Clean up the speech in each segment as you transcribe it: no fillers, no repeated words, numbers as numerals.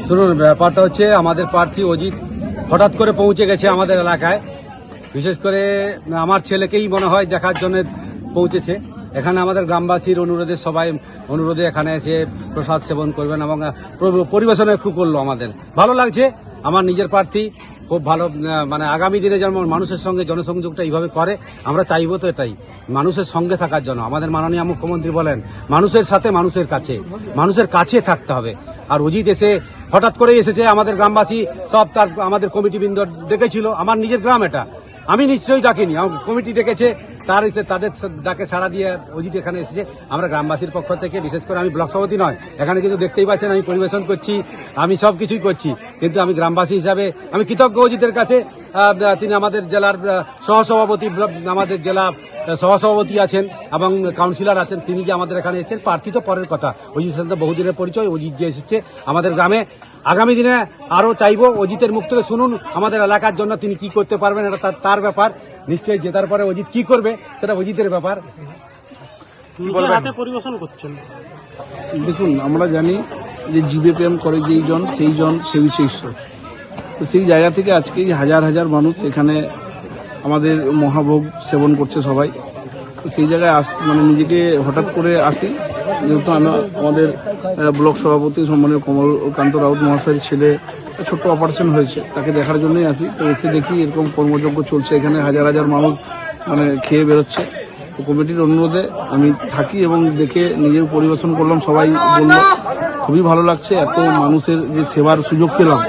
শুনুন, ব্যাপারটা হচ্ছে আমাদের প্রার্থী অজিত হঠাৎ করে পৌঁছে গেছে আমাদের এলাকায়। বিশেষ করে আমার ছেলেকেই মনে হয় দেখার জন্য পৌঁছেছে। এখানে আমাদের গ্রামবাসীর অনুরোধে এখানে এসে প্রসাদ সেবন করবেন এবং পরিবেশন একটু করলো। আমাদের ভালো লাগছে। আমার নিজের প্রার্থী খুব ভালো, মানে আগামী দিনে যেমন মানুষের সঙ্গে জনসংযোগটা এইভাবে করে, আমরা চাইবো তো এটাই, মানুষের সঙ্গে থাকার জন্য। আমাদের মাননীয় মুখ্যমন্ত্রী বলেন মানুষের সাথে মানুষের কাছে থাকতে হবে। আর অজিত এসে হঠাৎ করেই এসেছে। আমাদের গ্রামবাসী সব আমাদের কমিটিবৃন্দ ডেকেছিল। আমার নিজের গ্রাম এটা, আমি নিশ্চয়ই ডাকিনি, আমার কমিটি ডেকেছে। তাদের ডাকে সাড়া দিয়ে অজিত এখানে এসেছে। আমরা গ্রামবাসীর পক্ষ থেকে, বিশেষ করে আমি ব্লক সভাপতি নয়, এখানে কিন্তু দেখতেই পাচ্ছেন আমি পরিবেশন করছি, আমি সব কিছুই করছি, কিন্তু আমি গ্রামবাসী হিসাবে আমি কৃতজ্ঞ অজিতের কাছে। তিনি আমাদের জেলার সহসভাপতি, আমাদের জেলা সহসভাপতি আছেন এবং কাউন্সিলর আছেন। তিনি যে আমাদের এখানে এসেছেন, প্রার্থী তো পরের কথা, অজিতের সাথে বহুদিনের পরিচয়। অজিত যে এসেছে আমাদের গ্রামে, আগামী দিনে আরো চাইবো অজিতের মুখ থেকে শুনুন আমাদের এলাকার জন্য তিনি কি করতে পারবেন। এটা তার ব্যাপার। নিশ্চয়ই জেতার পরে অজিত কি করবে সেটা অজিতের ব্যাপার। হাতে পরিবেশন করছেন। দেখুন, আমরা জানি যে জীবে প্রেম করে যেই জন সেই হচ্ছে ঈশ্বর। তো সেই জায়গা থেকে আজকে হাজার হাজার মানুষ এখানে আমাদের মহাভোগ সেবন করছে সবাই। তো সেই জায়গায় মানে নিজেকে হঠাৎ করে আসি, যেহেতু আমাদের ব্লক সভাপতি সম্মানীয় কমলকান্ত রাউত মহাশয়ের ছেলে ছোট্ট অপারেশন হয়েছে, তাকে দেখার জন্যই আসি। তো এসে দেখি এরকম কর্মযজ্ঞ চলছে, এখানে হাজার হাজার মানুষ মানে খেয়ে বেরোচ্ছে। তো কমিটির অনুরোধে আমি থাকি এবং দেখে নিজেও পরিবেশন করলাম। সবাই বলল খুবই ভালো লাগছে, এত মানুষের যে সেবার সুযোগ পেলাম।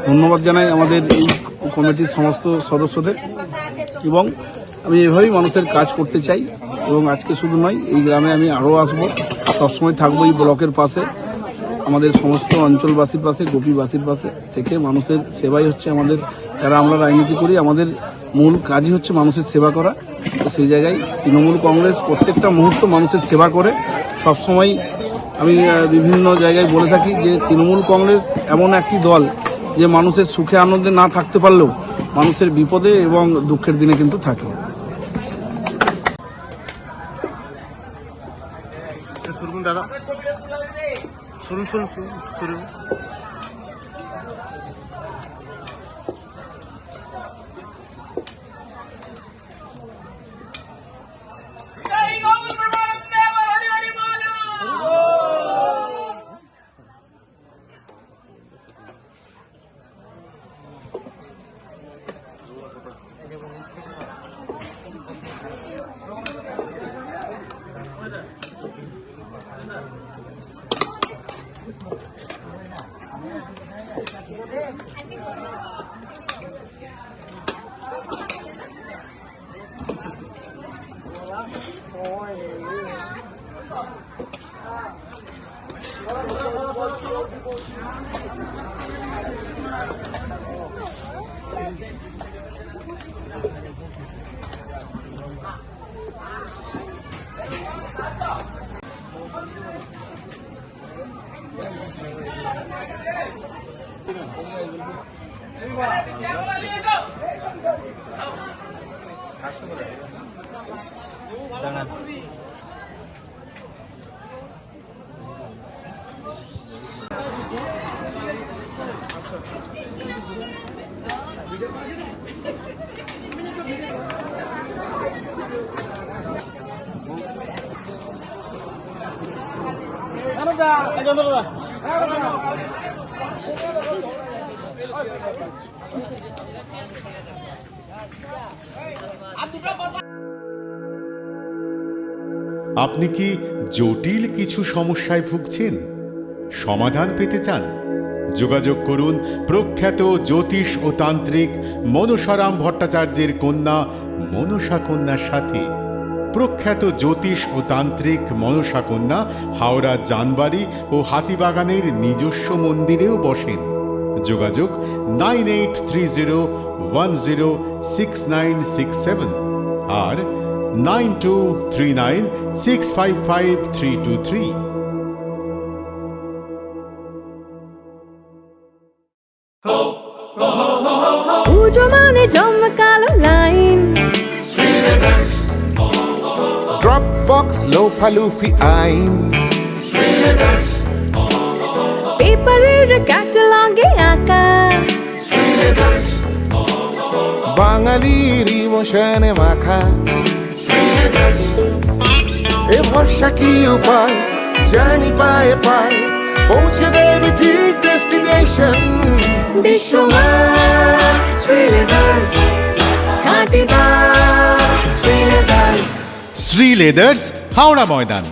ধন্যবাদ জানাই আমাদের এই কমিটির সমস্ত সদস্যদের, এবং আমি এভাবেই মানুষের কাজ করতে চাই। এবং আজকে শুধু নয়, এই গ্রামে আমি আরও আসবো, সবসময় থাকবো এই ব্লকের পাশে, আমাদের সমস্ত অঞ্চলবাসীর পাশে, গোপীবাসীর পাশে থেকে। মানুষের সেবাই হচ্ছে আমাদের, যারা আমরা রাজনীতি করি, আমাদের মূল কাজই হচ্ছে মানুষের সেবা করা। তো সেই জায়গায় তৃণমূল কংগ্রেস প্রত্যেকটা মুহূর্ত মানুষের সেবা করে সবসময়। আমি বিভিন্ন জায়গায় বলে থাকি যে তৃণমূল কংগ্রেস এমন একটি দল যে মানুষের সুখে আনন্দে না থাকতে পারলেও মানুষের বিপদে এবং দুঃখের দিনে কিন্তু থাকে। শুনুন দাদা, শুনুন। আপনি কি জটিল কিছু সমস্যায় ভুগছেন, সমাধান পেতে চান? যোগাযোগ করুন প্রখ্যাত জ্যোতিষ ও তান্ত্রিক মনসারাম ভট্টাচার্যের কন্যা মনসা কন্যার সাথে। প্রখ্যাত জ্যোতিষ ও তান্ত্রিক মনসা কন্যা হাওড়া জানবাড়ি ও হাতিবাগানের নিজস্ব মন্দিরেও বসেন। যোগাযোগ 9830106967 আর 9239655323। পুজো মানে জমকালো লাইন, Dropbox লোফালুফি আইন, পেপারের ক্যাটালগ বাঙালির ইমোশনে মাখা এ ভরসা কি উপায় জার্নি পায়ে পায় পৌঁছে দেবে ঠিক ডেস্টিনেশন বিশ্বমান শ্রীলেদার্স খাঁটি দাম শ্রীলেদার্স শ্রী লেদার্স হাওড়া ময়দান।